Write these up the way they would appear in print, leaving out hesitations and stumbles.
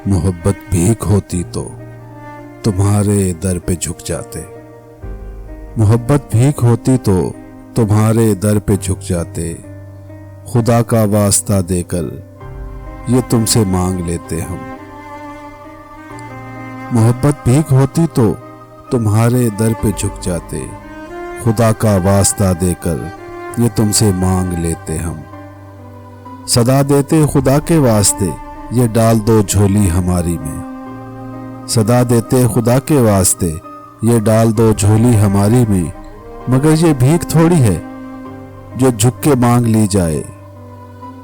محبت भीख होती तो तुम्हारे दर पे झुक जाते। मोहब्बत भीख होती तो तुम्हारे दर पे झुक जाते। खुदा का वास्ता देकर ये तुमसे मांग लेते हम। मोहब्बत भीख होती तो तुम्हारे दर पे झुक जाते। खुदा का वास्ता देकर ये तुमसे मांग लेते हम। सदा देते खुदा के वास्ते ये डाल दो झोली हमारी में। सदा देते खुदा के वास्ते ये डाल दो झोली हमारी में। मगर ये भीख थोड़ी है जो झुक के मांग ली जाए।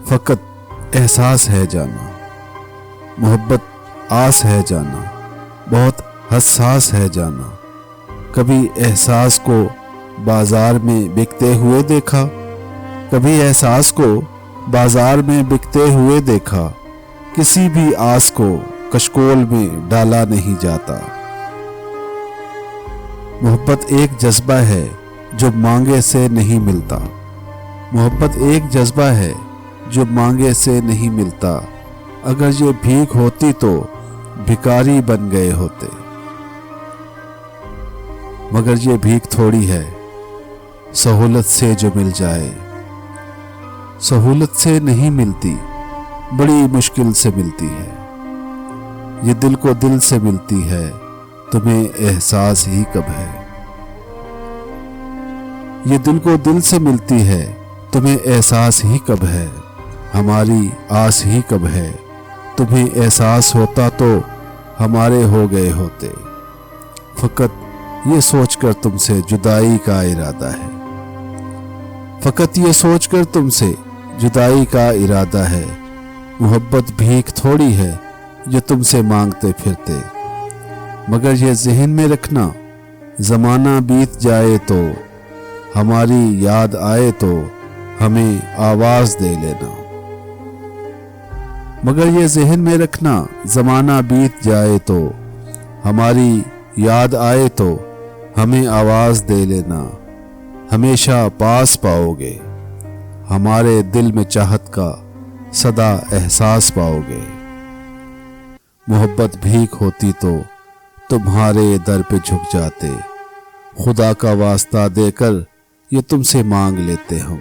फकत एहसास है जाना, मोहब्बत आस है जाना, बहुत हसास है जाना। कभी एहसास को बाजार में बिकते हुए देखा, कभी एहसास को बाजार में बिकते हुए देखा। किसी भी आस को कशकोल में डाला नहीं जाता। मोहब्बत एक जज्बा है जो मांगे से नहीं मिलता। मोहब्बत एक जज्बा है जो मांगे से नहीं मिलता। अगर ये भीख होती तो भिखारी बन गए होते। मगर ये भीख थोड़ी है सहूलत से जो मिल जाए। सहूलत से नहीं मिलती, बड़ी मुश्किल से मिलती है। ये दिल को दिल से मिलती है, तुम्हें एहसास ही कब है। ये दिल को दिल से मिलती है, तुम्हें एहसास ही कब है। हमारी आस ही कब है, तुम्हें एहसास होता तो हमारे हो गए होते। फकत ये सोचकर तुमसे जुदाई का इरादा है। फकत ये सोचकर तुमसे जुदाई का इरादा है। मोहब्बत भीख थोड़ी है जो तुमसे मांगते फिरते। मगर ये ज़हन में रखना, ज़माना बीत जाए तो हमारी याद आए तो हमें आवाज़ दे लेना। मगर ये ज़हन में रखना, ज़माना बीत जाए तो हमारी याद आए तो हमें आवाज़ दे लेना। हमेशा पास पाओगे, हमारे दिल में चाहत का सदा एहसास पाओगे। मोहब्बत भीख होती तो तुम्हारे दर पे झुक जाते। खुदा का वास्ता देकर ये तुमसे मांग लेते हम।